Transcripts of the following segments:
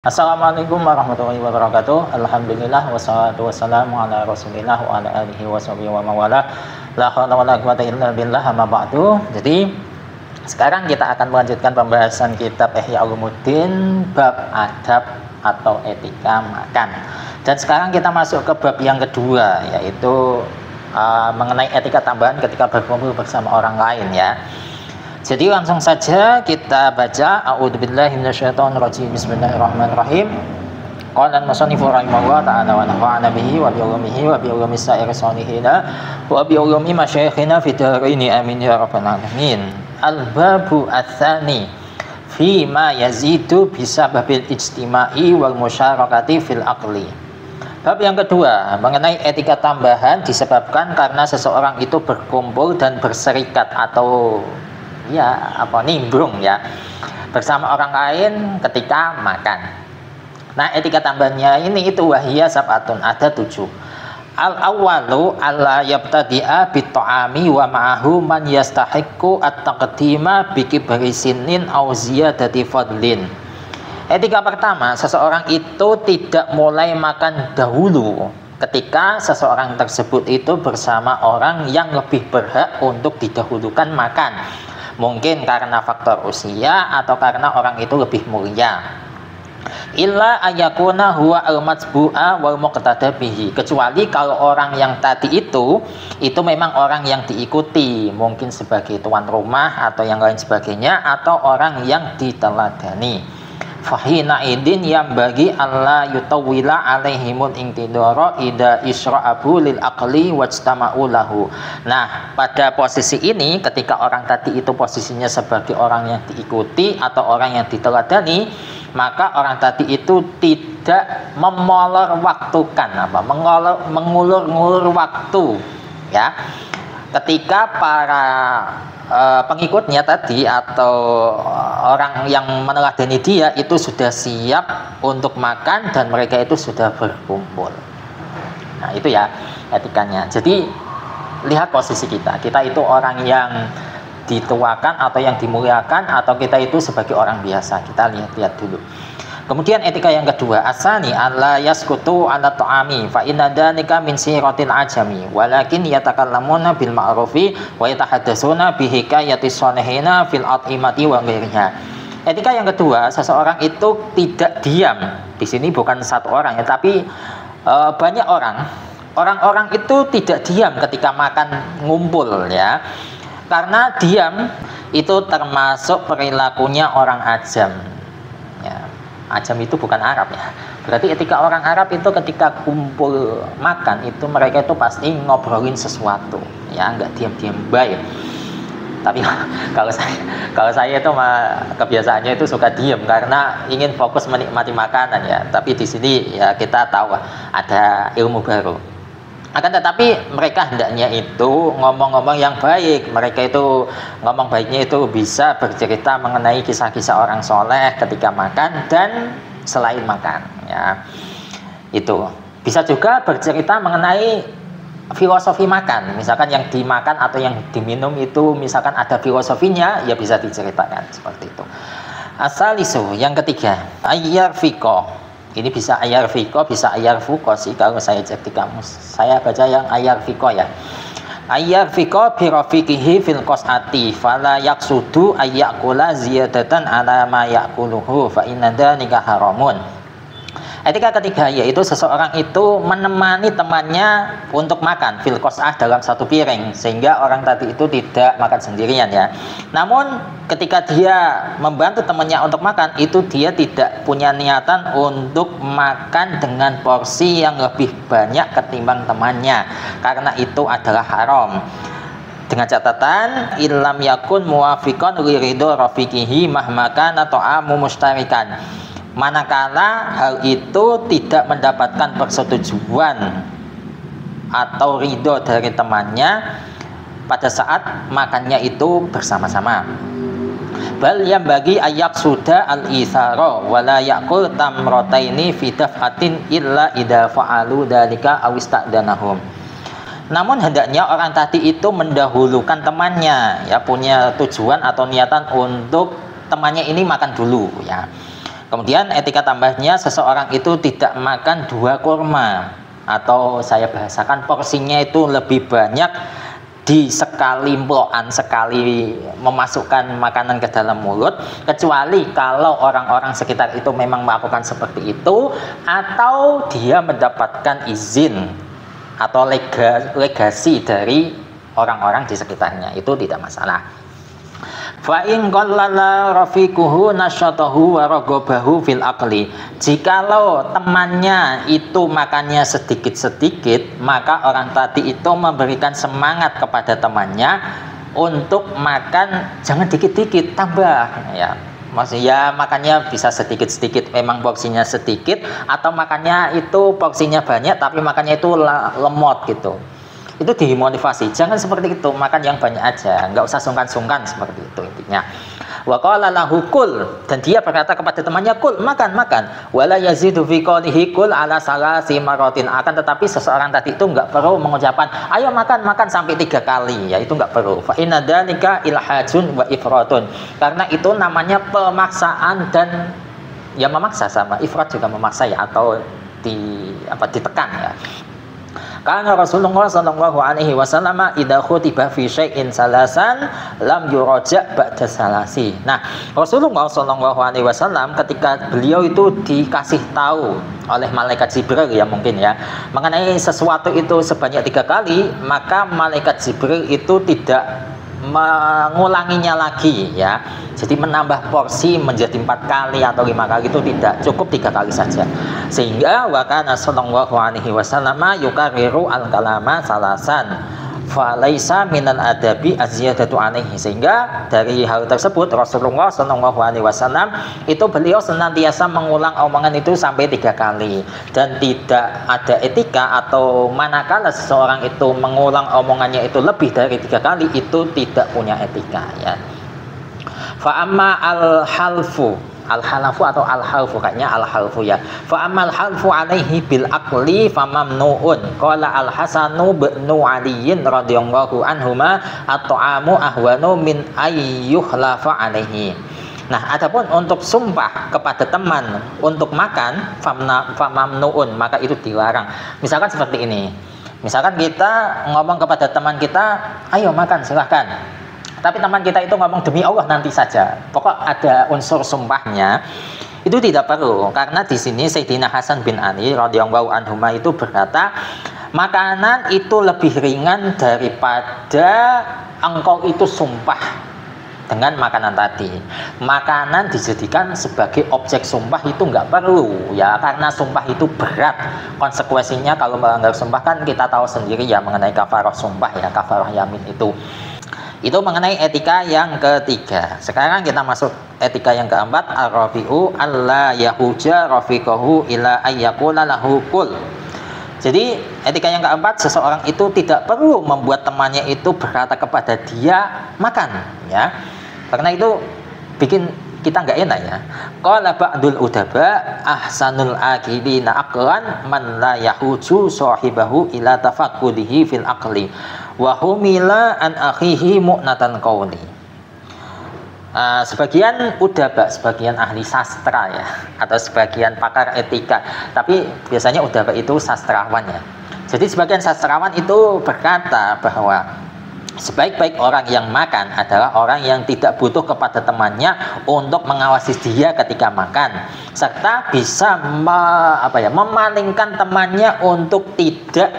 Assalamualaikum warahmatullahi wabarakatuh. Alhamdulillah wassalatu wassalamu ala Rasulillah wa ala alihi washabihi wa mawala. La haula wala quwata illa billah, amma ba'du. Jadi sekarang kita akan melanjutkan pembahasan kitab Ihya Ulumuddin bab adab atau etika makan. Dan sekarang kita masuk ke bab yang kedua, yaitu mengenai etika tambahan ketika berkumpul bersama orang lain, ya. Jadi langsung saja kita baca. A'udzubillahi minasyaitonirrajim. Bismillahirrahmanirrahim. Qala al-musannifu rahimahullah ta'ala wa nafa'ana bihi wa bi ulumihi wa bi ulumi sa'iri salihina wa bi ulumi masyayikhina fid dharaini amin ya rabbal alamin. Al-babu ats-tsani fi ma yazidu bisababil ijtima'i wal musyarakati fil aqli. Bab yang kedua mengenai etika tambahan disebabkan karena seseorang itu berkumpul dan berserikat atau nimbrung bersama orang lain ketika makan. Nah, etika tambahannya itu wahiyya sab'atun, ada 7. Al-awwalu alla yabtadi'a bit-ta'ami wa ma'ahu man yastahiqqu at-taqdima bi kibri sinnin aw ziyadati fadlin. Etika pertama, seseorang itu tidak mulai makan dahulu ketika seseorang tersebut itu bersama orang yang lebih berhak untuk didahulukan makan. Mungkin karena faktor usia atau karena orang itu lebih mulia. Illa ayakuna huwa al-matsbu'a wal muqtada bihi, kecuali kalau orang yang tadi itu memang orang yang diikuti, mungkin sebagai tuan rumah atau yang lain sebagainya, atau orang yang diteladani. Fahina idin yang bagi Allah yutawila alaihimul intidoro ida isra'abu lil aqli wajtama'u lahu. Nah, pada posisi ini ketika orang tadi itu posisinya sebagai orang yang diikuti atau orang yang diteladani, maka orang tadi itu tidak memolor waktukan mengulur-ngulur waktu, ya. Ketika para pengikutnya tadi atau orang yang meneladani dia itu sudah siap untuk makan dan mereka itu sudah berkumpul. Nah, itu ya etikanya. Jadi lihat posisi kita itu orang yang dituakan atau yang dimuliakan atau kita itu sebagai orang biasa. Kita lihat dulu. Kemudian etika yang kedua, asani alla yaskutu ala ta'ami fa inna dzalika min siratil ajami walakin yatakallamuna bil ma'rufi wa yatahaddatsuna bi hikayatis salihina fil at'imati wa ghairiha. Etika yang kedua, seseorang itu tidak diam. Di sini bukan satu orang ya, tapi banyak orang. Orang-orang itu tidak diam ketika makan ngumpul, ya. Karena diam itu termasuk perilakunya orang ajam. Ya. Ajam itu bukan Arab, ya. Berarti etika orang Arab itu ketika kumpul makan itu mereka itu pasti ngobrolin sesuatu, ya, nggak diam-diam baik. Tapi kalau saya itu kebiasaannya itu suka diam karena ingin fokus menikmati makanan, ya. Tapi di sini ya kita tahu ada ilmu baru. Akan tetapi mereka hendaknya itu ngomong-ngomong yang baik. Mereka itu ngomong baiknya itu bisa bercerita mengenai kisah-kisah orang soleh ketika makan dan selain makan, ya. Itu bisa juga bercerita mengenai filosofi makan. Misalkan yang dimakan atau yang diminum itu misalkan ada filosofinya, ya bisa diceritakan seperti itu. Asalisu yang ketiga, ayyar fiqh. Ini bisa ayar fiko, bisa ayar fuko sih kalau saya cek di kamus. Saya baca yang ayar fiko, ya. Ayar fiko birafiqihi fil qas'ati fala yaqsudu ayyakula ziyadatan ala ma yakuluhu fa inna dzalika haramun. Etika ketiga yaitu seseorang itu menemani temannya untuk makan fil qas'ah dalam satu piring sehingga orang tadi itu tidak makan sendirian, ya. Namun ketika dia membantu temannya untuk makan itu dia tidak punya niatan untuk makan dengan porsi yang lebih banyak ketimbang temannya karena itu adalah haram. Dengan catatan illam yakun muwafiqan li ridho rafiqihi mahmaka atau amu mustarikan. Manakala hal itu tidak mendapatkan persetujuan atau ridho dari temannya pada saat makannya itu bersama-sama. Bal yang bagi ayak sudah al-isaro wala yakul tamrotaini fi daf'atin illa idza fa'alu dalika awista'danahum. Namun hendaknya orang tadi itu mendahulukan temannya, ya, punya tujuan atau niatan untuk temannya ini makan dulu, ya. Kemudian etika tambahnya, seseorang itu tidak makan 2 kurma, atau saya bahasakan porsinya itu lebih banyak di sekali ploan, sekali memasukkan makanan ke dalam mulut, kecuali kalau orang-orang sekitar itu memang melakukan seperti itu, atau dia mendapatkan izin atau legasi dari orang-orang di sekitarnya, itu tidak masalah. Fa in qallala rafiquhu nasyatahu wa raghabahu fil aqli. Jikalau temannya itu makannya sedikit-sedikit, maka orang tadi itu memberikan semangat kepada temannya untuk makan jangan dikit-dikit, tambah ya. Maksudnya makannya bisa sedikit-sedikit, memang porsinya sedikit, atau makannya itu porsinya banyak tapi makannya itu lemot gitu. Itu dimotivasi, jangan seperti itu, makan yang banyak aja, nggak usah sungkan-sungkan, seperti itu intinya. Wa qala lahu kul, dan dia berkata kepada temannya, kul, makan, wala yazidu fi qawlihi kul ala salasi maratin. Akan tetapi seseorang tadi itu nggak perlu mengucapkan ayo makan sampai 3 kali, ya itu nggak perlu. Fa inna dzalika ilhajun wa ifratun, karena itu namanya pemaksaan, dan ya memaksa, sama ifrat juga memaksa ya, atau ditekan ya. Karena Rasulullah Shallallahu Alaihi Wasallam idza khutiba fi syai'in salasan lam yuraja ba'da salasi. Nah, Rasulullah Shallallahu Alaihi Wasallam ketika beliau itu dikasih tahu oleh malaikat Jibril ya mungkin ya mengenai sesuatu itu sebanyak 3 kali, maka malaikat Jibril itu tidak mengulanginya lagi ya. Jadi menambah porsi menjadi 4 kali atau 5 kali itu tidak, cukup 3 kali saja. Sehingga wa kana sallallahu alaihi wasallam yukarriru al-kalama salasan fa laisa minal adabi azyadatu alaihi. Sehingga dari hal tersebut Rasulullah sallallahu alaihi wasallam itu beliau senantiasa mengulang omongan itu sampai 3 kali, dan tidak ada etika atau manakala seseorang itu mengulang omongannya itu lebih dari 3 kali itu tidak punya etika ya. Fa amma al-halfu atau al-halfu, kayaknya al-halfu ya. Fa amma al-halfu alaihi bil aqli famamnuun. Qala al-Hasanu bin Aliyin radhiyallahu anhuma at-ta'amu ahwanu min ayyuhlafa alaihi. Nah, adapun untuk sumpah kepada teman untuk makan famamnuun, maka itu dilarang. Misalkan seperti ini. Misalkan kita ngomong kepada teman kita, "Ayo makan, silahkan." Tapi teman kita itu ngomong demi Allah nanti saja. Pokok ada unsur sumpahnya. Itu tidak perlu, karena di sini Sayyidina Hasan bin Ali radhiyallahu anhuma itu berkata, makanan itu lebih ringan daripada engkau itu sumpah dengan makanan tadi. Makanan dijadikan sebagai objek sumpah itu nggak perlu ya, karena sumpah itu berat. Konsekuensinya kalau melanggar sumpah kan kita tahu sendiri ya mengenai kafarah sumpah ya, kafarah yamin itu. Itu mengenai etika yang ketiga. Sekarang kita masuk etika yang keempat, ar-rabi'u alla yahuja rafiqahu ila ayyakula lahu kul. Jadi etika yang keempat, seseorang itu tidak perlu membuat temannya itu berkata kepada dia makan ya. Karena itu bikin kita nggak enak ya. Qala ba'dul udaba ahsanul aqilina aqlan man la yahuju sahibahu ila tafaqqudihi fil aqli wa humila an akhihi mu'natan qawli. Sebagian udaba, sebagian ahli sastra ya, atau sebagian pakar etika, tapi biasanya udaba itu sastrawan ya. Jadi sebagian sastrawan itu berkata bahwa sebaik-baik orang yang makan adalah orang yang tidak butuh kepada temannya untuk mengawasi dia ketika makan, serta bisa memalingkan temannya untuk tidak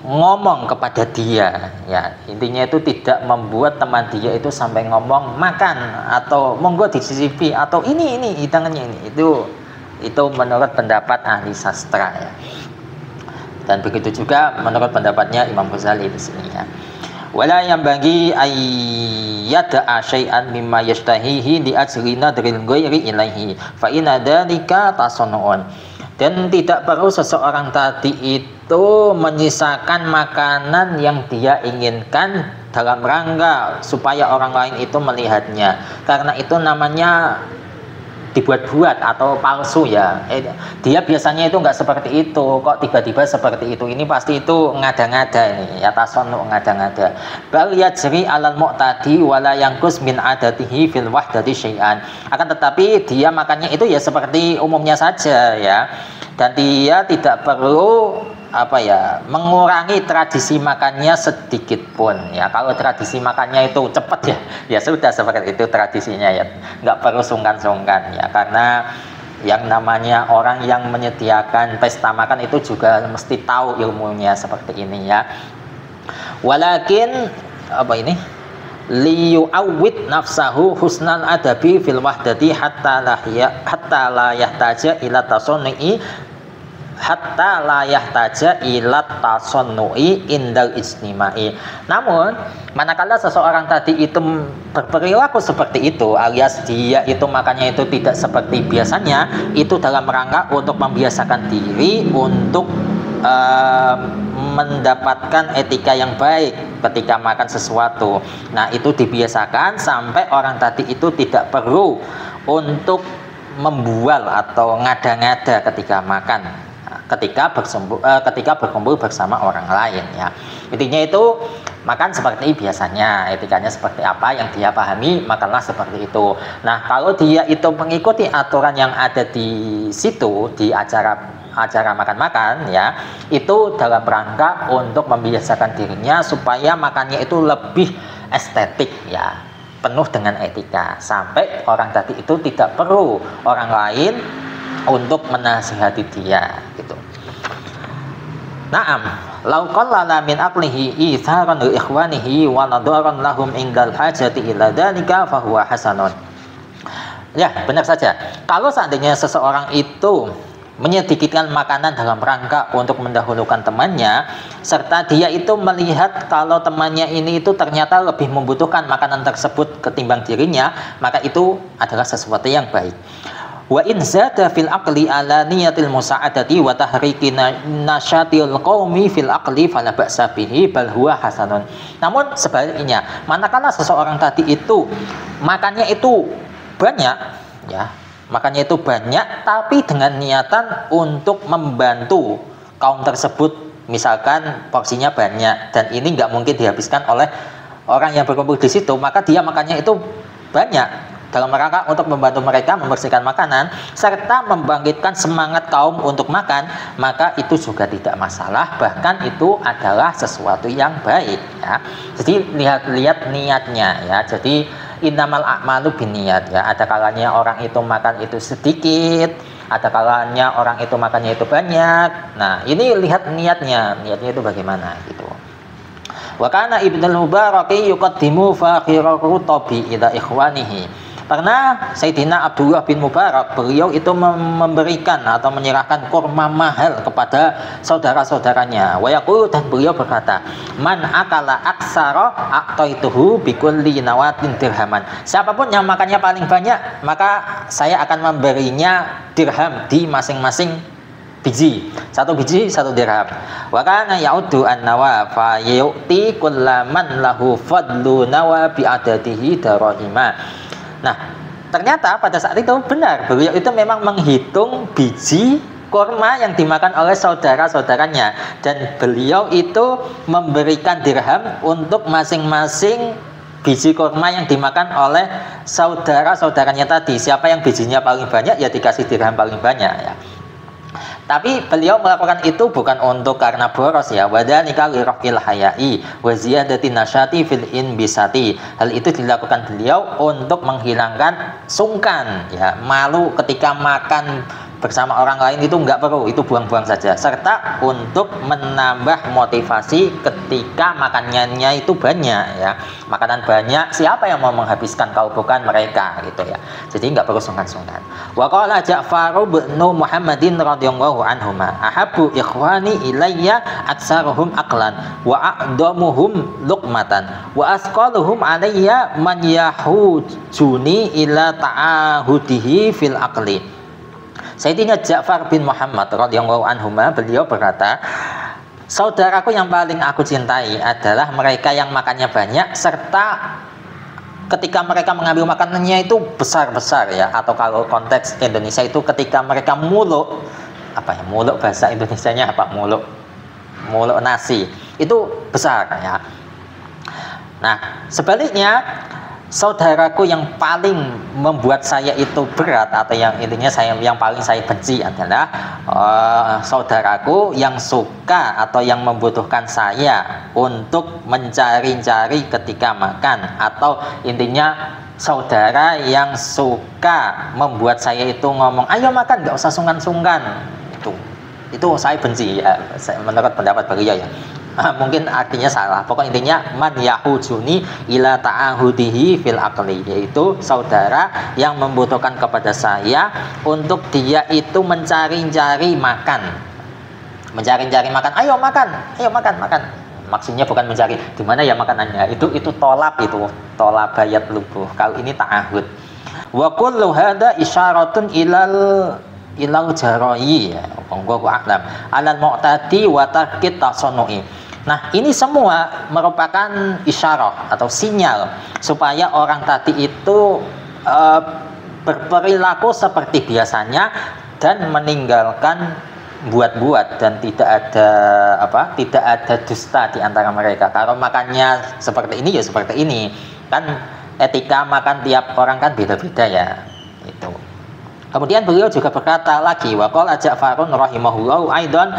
ngomong kepada dia ya. Intinya itu tidak membuat teman dia itu sampai ngomong makan atau monggo dicicipi atau ini hidangannya ini. Itu menurut pendapat ahli sastra ya. Dan begitu juga menurut pendapatnya Imam Ghazali di sini ya. Wala yang bagi ayyada'a syai'an mimma yashtahihi li ajli nadril ghairi ilaihi fa inna dzalika tasannu'un. Dan tidak perlu seseorang tadi itu menyisakan makanan yang dia inginkan dalam rangka supaya orang lain itu melihatnya, karena itu namanya dibuat-buat atau palsu ya. Dia biasanya itu nggak seperti itu, kok tiba-tiba seperti itu. Ini pasti itu ngada-ngada ini, ya tasonnu ngada-ngada. Bal yajri alal mu'tadi wala yanqus min adatihi fil wahdati syai'an. Akan tetapi dia makannya itu ya seperti umumnya saja ya. Dan dia tidak perlu mengurangi tradisi makannya sedikit pun ya. Kalau tradisi makannya itu cepat ya sudah seperti itu tradisinya ya, nggak perlu sungkan-sungkan ya, karena yang namanya orang yang menyediakan pesta makan itu juga mesti tahu ilmunya seperti ini ya. Walakin liyu'awwid nafsahu husnal adabi fil wahdati hatta la yahtaja ila tasunni hatta la yahtaja ila tasannu'i indal ijtimai. Namun manakala seseorang tadi itu berperilaku seperti itu, alias dia itu makannya itu tidak seperti biasanya, itu dalam rangka untuk membiasakan diri untuk mendapatkan etika yang baik ketika makan sesuatu. Nah, itu dibiasakan sampai orang tadi itu tidak perlu untuk membual atau ngada-ngada ketika makan, ketika berkumpul bersama orang lain ya. Intinya itu makan seperti biasanya, etikanya seperti apa yang dia pahami, makanlah seperti itu. Nah, kalau dia itu mengikuti aturan yang ada di situ, di acara makan-makan ya, itu dalam rangka untuk membiasakan dirinya supaya makannya itu lebih estetik ya, penuh dengan etika, sampai orang tadi itu tidak perlu orang lain untuk menasihati dia gitu. Naam, law qallala min aqlihi itharan li ikhwanihi wa nadaran lahum indal hajati ila dzalika fa huwa hasanun. Ya, benar saja. Kalau seandainya seseorang itu menyedikitkan makanan dalam rangka untuk mendahulukan temannya, serta dia itu melihat kalau temannya ini itu ternyata lebih membutuhkan makanan tersebut ketimbang dirinya, maka itu adalah sesuatu yang baik. Wa in zada fil aqli ala niyatil musa'adati wa tahriki nasyatil qaumi fil aqli fala ba'sa bihi bal huwa hasanun. Namun sebaliknya, manakala seseorang tadi itu makannya itu banyak ya, makannya itu banyak tapi dengan niatan untuk membantu kaum tersebut, misalkan porsinya banyak dan ini nggak mungkin dihabiskan oleh orang yang berkumpul di situ, maka dia makannya itu banyak dalam rangka untuk membantu mereka membersihkan makanan serta membangkitkan semangat kaum untuk makan, maka itu juga tidak masalah, bahkan itu adalah sesuatu yang baik ya. Jadi lihat-lihat niatnya ya. Jadi innamal a'malu binniyat ya. Ada kalanya orang itu makan itu sedikit, ada kalanya orang itu makannya itu banyak. Nah, ini lihat niatnya itu bagaimana gitu. Wa kana Ibnul Mubarak yuqaddimu fakhirahu tabi ila ikhwanihi. Karena Sayyidina Abdullah bin Mubarak, beliau itu memberikan atau menyerahkan kurma mahal kepada saudara-saudaranya. Wa yaqulu, dan beliau berkata, man akala aksara a'taituhu bikulli nawatin dirhaman. Siapapun yang makannya paling banyak, maka saya akan memberinya dirham di masing-masing biji. Satu biji satu dirham. Wa kana ya'uddu an-nawa fa yu'ti kullaman lahu fadlu nawa bi adadihi darahima. Nah, ternyata pada saat itu benar, beliau itu memang menghitung biji kurma yang dimakan oleh saudara-saudaranya, dan beliau itu memberikan dirham untuk masing-masing biji kurma yang dimakan oleh saudara-saudaranya tadi. Siapa yang bijinya paling banyak ya dikasih dirham paling banyak ya. Tapi beliau melakukan itu bukan untuk karena boros ya. Wadzanika lirafil hayai wa ziyadati nasyati fil inbisati. Hal itu dilakukan beliau untuk menghilangkan sungkan ya, malu ketika makan bersama orang lain, itu nggak perlu, itu buang-buang saja, serta untuk menambah motivasi ketika makanannya itu banyak ya. Makanan banyak, siapa yang mau menghabiskan kalau bukan mereka gitu ya. Jadi nggak perlu sungkan-sungkan. Wa qala Ja'far bin Muhammadin radhiyallahu anhuma ahabbu ikhwani ilayya aktsaruhum aqlan wa a'damuhum luqmatan wa asqaluhum alayya man yahujuni ila ta'ahudihi fil aqli. Sayyidina Ja'far bin Muhammad radhiyallahu anhuma, beliau berkata, saudaraku yang paling aku cintai adalah mereka yang makannya banyak serta ketika mereka mengambil makanannya itu besar-besar ya, atau kalau konteks Indonesia itu ketika mereka muluk, apa ya, muluk bahasa Indonesianya apa, muluk nasi itu besar ya. Nah, sebaliknya saudaraku yang paling membuat saya itu berat, atau yang intinya yang paling saya benci adalah saudaraku yang suka atau yang membutuhkan saya untuk mencari-cari ketika makan, atau intinya saudara yang suka membuat saya itu ngomong ayo makan, nggak usah sungkan-sungkan. Itu saya benci ya, menurut pendapat beliau ya. Mungkin artinya salah, pokoknya intinya man yahujuni ila ta'ahudihi fil aqli, yaitu saudara yang membutuhkan kepada saya untuk dia itu mencari-cari makan, ayo makan, maksudnya bukan mencari di mana ya makanannya, itu tolap bayat lubuh. Kalau ini ta'ahud. Wa kullu hada isyaratun ilal jarayi ya, wallahu a'lam, alal mu'tadi wa tarkit tasannu'i. Nah, ini semua merupakan isyarah atau sinyal supaya orang tadi itu berperilaku seperti biasanya dan meninggalkan buat-buat, dan tidak ada dusta di antara mereka. Kalau makannya seperti ini ya seperti ini. Kan etika makan tiap orang kan beda-beda ya. Itu. Kemudian beliau juga berkata lagi, wa qala Ja'farun rahimahullahu aidan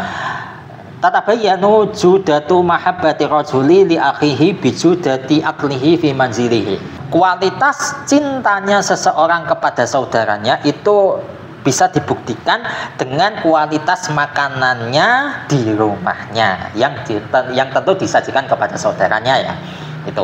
tatabayyanu judatu mahabbati rajuli li akhihi bi judati aqlihi fi manzilihi. Kualitas cintanya seseorang kepada saudaranya itu bisa dibuktikan dengan kualitas makanannya di rumahnya yang tentu disajikan kepada saudaranya ya. Itu.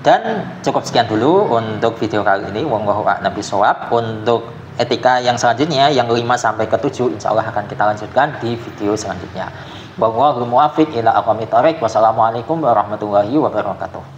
Dan cukup sekian dulu untuk video kali ini. Wallahu a'lam bishawab. Untuk etika yang selanjutnya yang 5 sampai ke 7 insyaallah akan kita lanjutkan di video selanjutnya. Wallahu muwaffiq ila aqwamit thoriq. Wassalamualaikum warahmatullahi wabarakatuh.